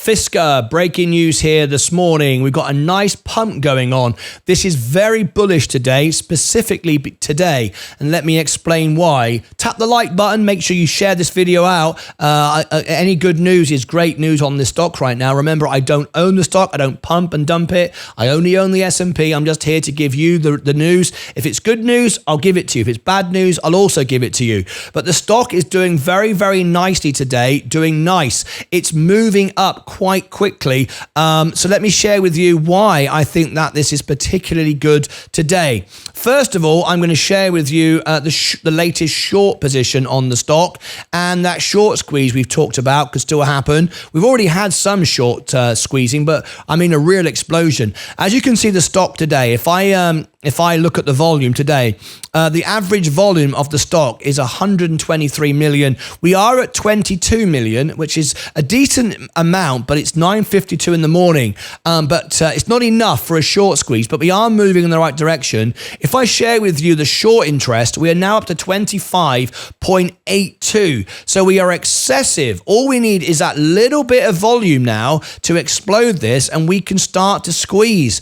Fisker, breaking news here this morning. We've got a nice pump going on. This is very bullish today, specifically today. And let me explain why. Tap the like button. Make sure you share this video out. Any good news is great news on this stock right now. Remember, I don't own the stock. I don't pump and dump it. I only own the S&P. I'm just here to give you the news. If it's good news, I'll give it to you. If it's bad news, I'll also give it to you. But the stock is doing very, very nicely today. Doing nice. It's moving up quite quickly. So let me share with you why I think that this is particularly good today. First of all, I'm going to share with you the latest short position on the stock, and that short squeeze we've talked about could still happen. We've already had some short squeezing, but I mean a real explosion. As you can see, the stock today, if I look at the volume today, the average volume of the stock is 123 million. We are at 22 million, which is a decent amount, but it's 9:52 in the morning. But it's not enough for a short squeeze, but we are moving in the right direction. If I share with you the short interest, we are now up to 25.82. So we are excessive. All we need is that little bit of volume now to explode this, and we can start to squeeze,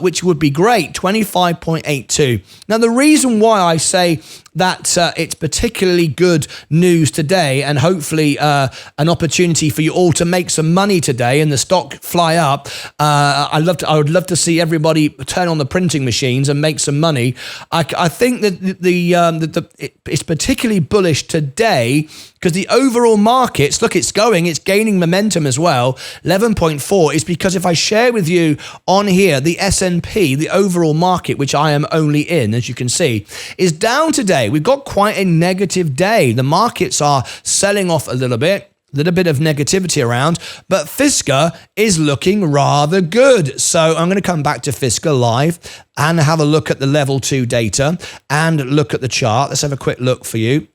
which would be great. 25.82. Now, the reason why I say that it's particularly good news today, and hopefully an opportunity for you all to make some money today and the stock fly up. I would love to see everybody turn on the printing machines and make some money. I think that it's particularly bullish today because the overall markets, look, it's gaining momentum as well. 11.4 is because if I share with you on here, the S&P, the overall market, which I am only in, as you can see, is down today. We've got quite a negative day. The markets are selling off a little bit of negativity around, but Fisker is looking rather good. So I'm going to come back to Fisker live and have a look at the level 2 data and look at the chart. Let's have a quick look for you.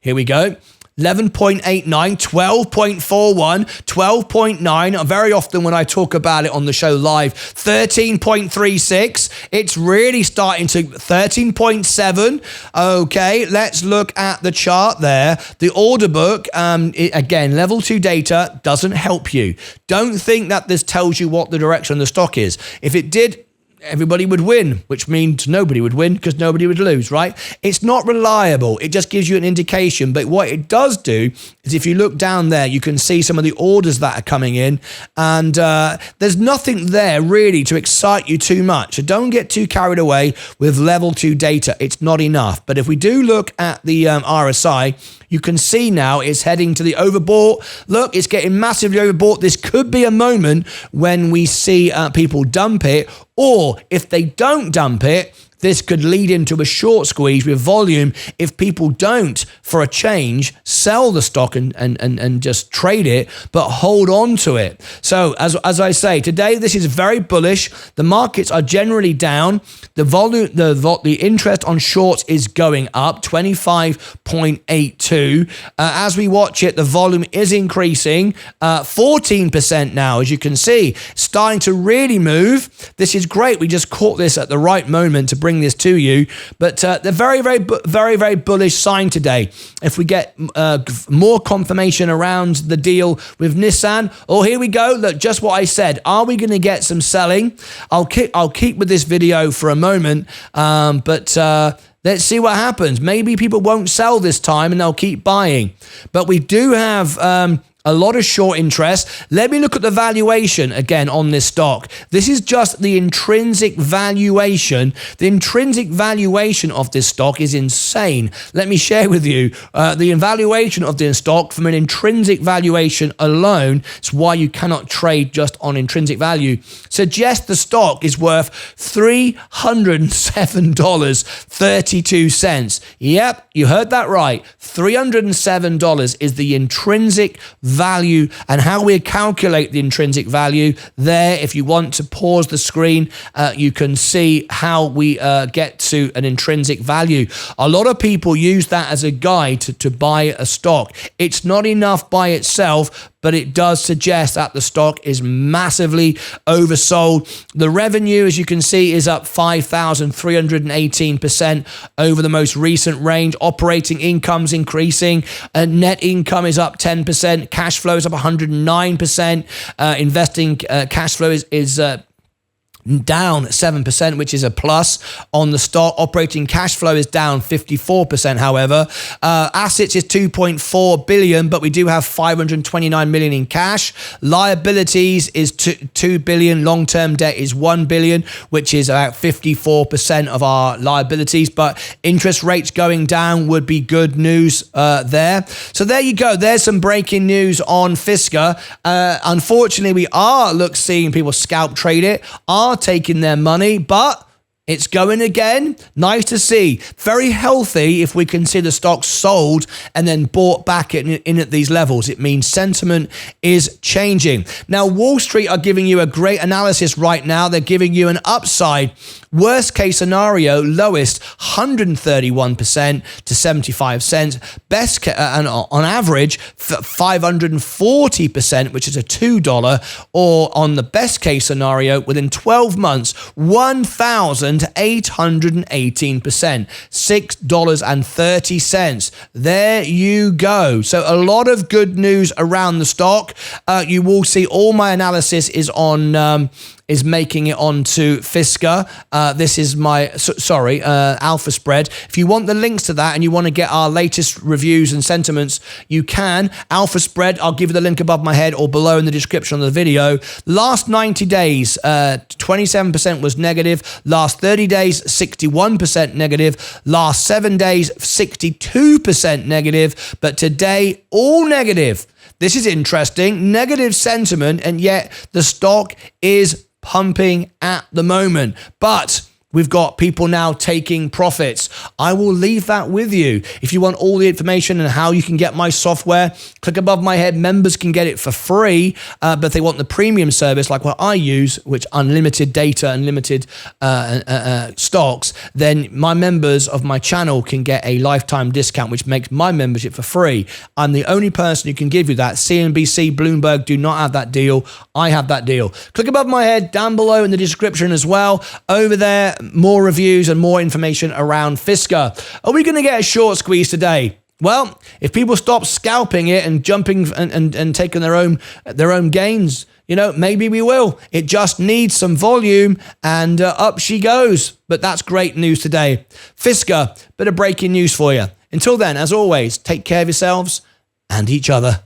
Here we go. 11.89, 12.41, 12.9. Very often when I talk about it on the show live, 13.36. It's really starting to 13.7. Okay, let's look at the chart there. The order book, again, level 2 data doesn't help you. Don't think that this tells you what the direction of the stock is. If it did, everybody would win, which means nobody would win because nobody would lose, right? It's not reliable. It just gives you an indication. But what it does do is if you look down there, you can see some of the orders that are coming in, and there's nothing there really to excite you too much. So don't get too carried away with level 2 data. It's not enough. But if we do look at the RSI, you can see now it's heading to the overbought. Look, it's getting massively overbought. This could be a moment when we see people dump it, or if they don't dump it, this could lead into a short squeeze with volume if people don't, for a change, sell the stock and just trade it, but hold on to it. So as I say, today this is very bullish. The markets are generally down. The volume, the interest on shorts is going up, 25.82. As we watch it, the volume is increasing, 14% now, as you can see, starting to really move. This is great. We just caught this at the right moment to bring this to you, but the very, very bullish sign today. If we get more confirmation around the deal with Nissan, oh, here we go. Look, just what I said. Are we going to get some selling? I'll keep with this video for a moment, but let's see what happens. Maybe people won't sell this time and they'll keep buying, but we do have a lot of short interest. Let me look at the valuation again on this stock. This is just the intrinsic valuation. The intrinsic valuation of this stock is insane. Let me share with you the evaluation of this stock from an intrinsic valuation alone. It's why you cannot trade just on intrinsic value. Suggests the stock is worth $307.32. Yep, you heard that right. $307 is the intrinsic value, and how we calculate the intrinsic value there. If you want to pause the screen, you can see how we get to an intrinsic value. A lot of people use that as a guide to buy a stock. It's not enough by itself, but it does suggest that the stock is massively oversold. The revenue, as you can see, is up 5,318% over the most recent range. Operating income's increasing. Net income is up 10%. Cash flow is up 109%. Investing cash flow is down 7%, which is a plus on the stock. Operating cash flow is down 54%, however. Assets is 2.4 billion, but we do have 529 million in cash. Liabilities is 2 billion. Long-term debt is 1 billion, which is about 54% of our liabilities, but interest rates going down would be good news there. So there you go. There's some breaking news on Fisker. Unfortunately, we are seeing people scalp trade it, are taking their money, but it's going again. Nice to see. Very healthy if we consider stocks sold and then bought back in at these levels. It means sentiment is changing. Now, Wall Street are giving you a great analysis right now. They're giving you an upside. Worst case scenario, lowest 131% to 75 cents. Best and on average 540%, which is a $2, or on the best case scenario, within 12 months, 1,818%, $6.30. There you go. So a lot of good news around the stock. You will see all my analysis is on is making it onto Fisker. This is my, Alpha Spread. If you want the links to that and you want to get our latest reviews and sentiments, you can. Alpha Spread, I'll give you the link above my head or below in the description of the video. Last 90 days, 27% was negative. Last 30 days, 61% negative. Last 7 days, 62% negative. But today, all negative. This is interesting. Negative sentiment, and yet the stock is pumping at the moment. But we've got people now taking profits. I will leave that with you. If you want all the information and how you can get my software, click above my head. Members can get it for free, but if they want the premium service like what I use, which unlimited data, unlimited stocks, then my members of my channel can get a lifetime discount, which makes my membership for free. I'm the only person who can give you that. CNBC, Bloomberg do not have that deal. I have that deal. Click above my head, down below in the description as well. Over there, more reviews and more information around Fisker. Are we going to get a short squeeze today? Well, if people stop scalping it and jumping and taking their own gains, maybe we will. It just needs some volume, and up she goes. But that's great news today. Fisker, bit of breaking news for you. Until then, as always, take care of yourselves and each other.